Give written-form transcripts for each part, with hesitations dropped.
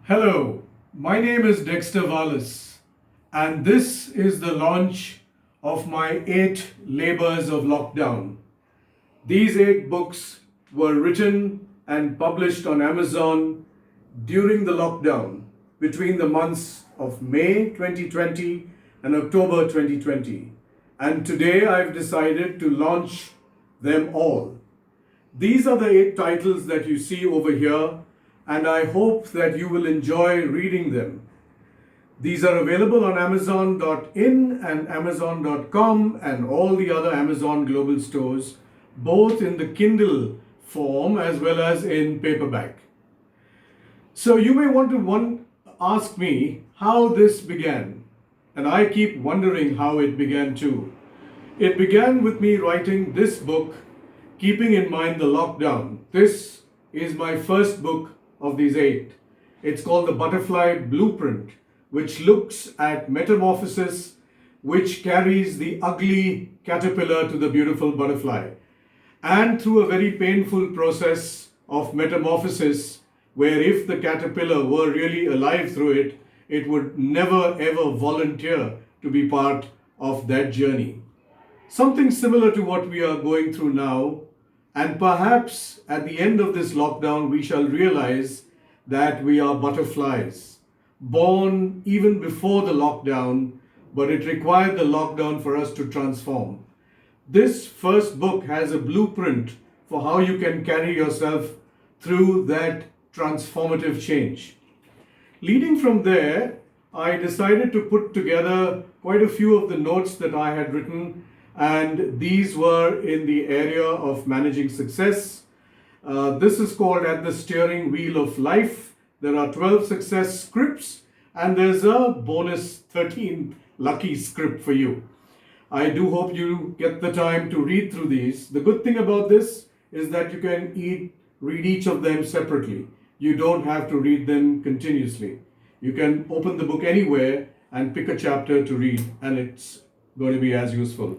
Hello, my name is Dexter Valles, and this is the launch of my 8 labors of lockdown. These 8 books were written and published on Amazon during the lockdown between the months of May 2020 and October 2020. And today I've decided to launch them all. These are the 8 titles that you see over here, and I hope that you will enjoy reading them. These are available on Amazon.in and Amazon.com and all the other Amazon global stores, both in the Kindle form as well as in paperback. So you may want to ask me how this began, and I keep wondering how it began too. It began with me writing this book, keeping in mind the lockdown. This is my first book of these 8. It's called The Butterfly Blueprint, which looks at metamorphosis, which carries the ugly caterpillar to the beautiful butterfly. And through a very painful process of metamorphosis, where if the caterpillar were really alive through it, it would never ever volunteer to be part of that journey. Something similar to what we are going through now, and perhaps at the end of this lockdown, we shall realize that we are butterflies, born even before the lockdown, but it required the lockdown for us to transform. This first book has a blueprint for how you can carry yourself through that transformative change. Leading from there, I decided to put together quite a few of the notes that I had written, and these were in the area of managing success. This is called At the Steering Wheel of Life. There are 12 success scripts, and there's a bonus 13 lucky script for you. I do hope you get the time to read through these. The good thing about this is that you can read each of them separately. You don't have to read them continuously. You can open the book anywhere and pick a chapter to read, and it's going to be as useful.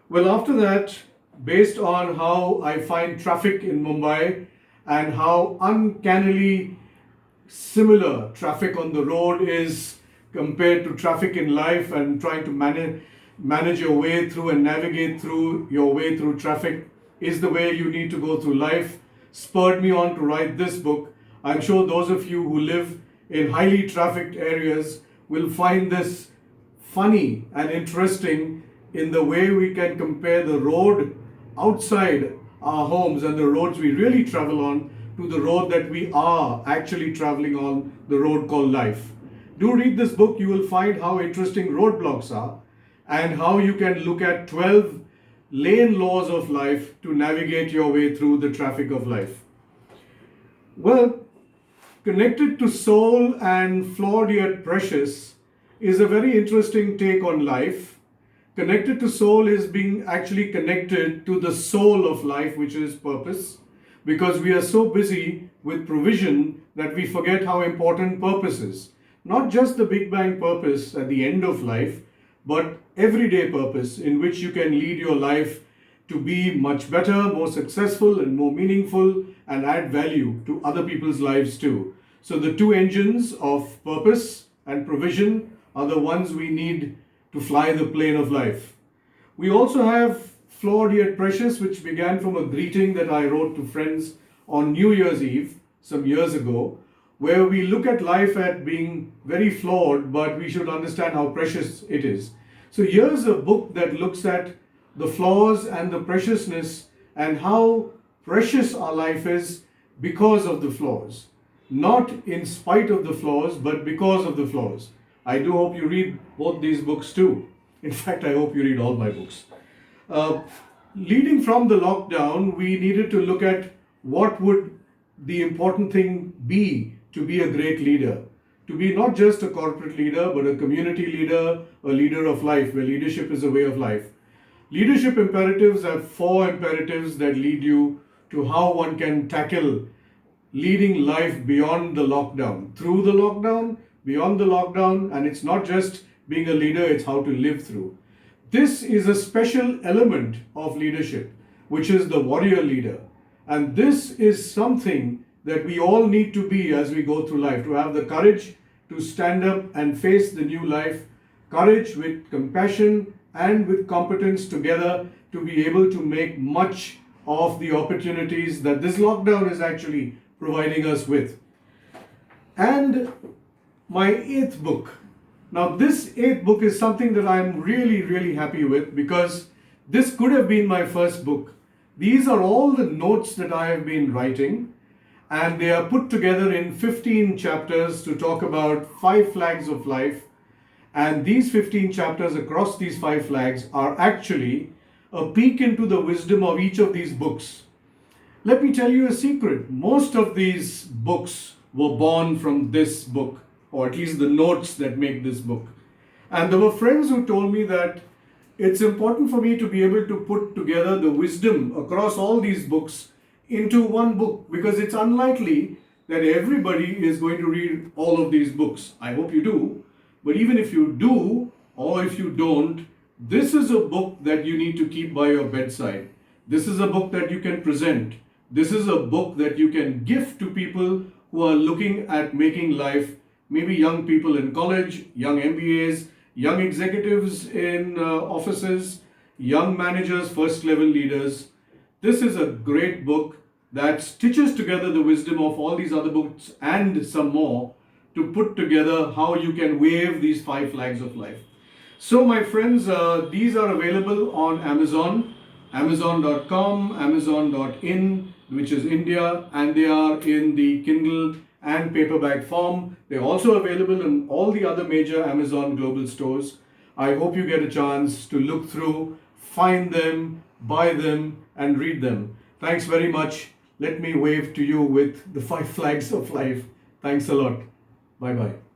Well, after that, based on how I find traffic in Mumbai and how uncannily similar traffic on the road is compared to traffic in life, and trying to manage your way through and navigate through your way through traffic is the way you need to go through life, spurred me on to write this book. I'm sure those of you who live in highly trafficked areas will find this funny and interesting in the way we can compare the road outside our homes and the roads we really travel on to the road that we are actually traveling on, the road called life. Do read this book. You will find how interesting roadblocks are and how you can look at 12 lane laws of life to navigate your way through the traffic of life. Well, Connected to Soul and Flawed Yet Precious is a very interesting take on life. Connected to Soul is being actually connected to the soul of life, which is purpose, because we are so busy with provision that we forget how important purpose is. Not just the Big Bang purpose at the end of life, but everyday purpose in which you can lead your life to be much better, more successful, and more meaningful, and add value to other people's lives too. So the 2 engines of purpose and provision are the ones we need to fly the plane of life. We also have Flawed Yet Precious, which began from a greeting that I wrote to friends on New Year's Eve some years ago, where we look at life at being very flawed, but we should understand how precious it is. So here's a book that looks at the flaws and the preciousness and how precious our life is because of the flaws. Not in spite of the flaws, but because of the flaws. I do hope you read both these books too. In fact, I hope you read all my books. Leading from the lockdown, we needed to look at what would the important thing be to be a great leader. To be not just a corporate leader, but a community leader, a leader of life, where leadership is a way of life. Leadership imperatives have 4 imperatives that lead you to how one can tackle leading life beyond the lockdown, through the lockdown, beyond the lockdown, and it's not just being a leader, it's how to live through. This is a special element of leadership, which is the warrior leader. And this is something that we all need to be as we go through life, to have the courage to stand up and face the new life, courage with compassion and with competence together to be able to make much of the opportunities that this lockdown is actually providing us with. And my eighth book. Now, this eighth book is something that I'm really, really happy with, because this could have been my first book. These are all the notes that I have been writing, and they are put together in 15 chapters to talk about 5 flags of life. And these 15 chapters across these 5 flags are actually a peek into the wisdom of each of these books. Let me tell you a secret. Most of these books were born from this book, or at least the notes that make this book. And there were friends who told me that it's important for me to be able to put together the wisdom across all these books into one book, because it's unlikely that everybody is going to read all of these books. I hope you do. But even if you do, or if you don't, this is a book that you need to keep by your bedside. This is a book that you can present. This is a book that you can gift to people who are looking at making life, maybe young people in college, young MBAs, young executives in offices, young managers, first level leaders. This is a great book that stitches together the wisdom of all these other books and some more to put together how you can wave these 5 flags of life. So my friends, these are available on Amazon, amazon.com, amazon.in, which is India, and they are in the Kindle and paperback form. They're also available in all the other major Amazon global stores. I hope you get a chance to look through, find them, buy them, and read them. Thanks very much. Let me wave to you with the 5 flags of life. Thanks a lot. Bye-bye.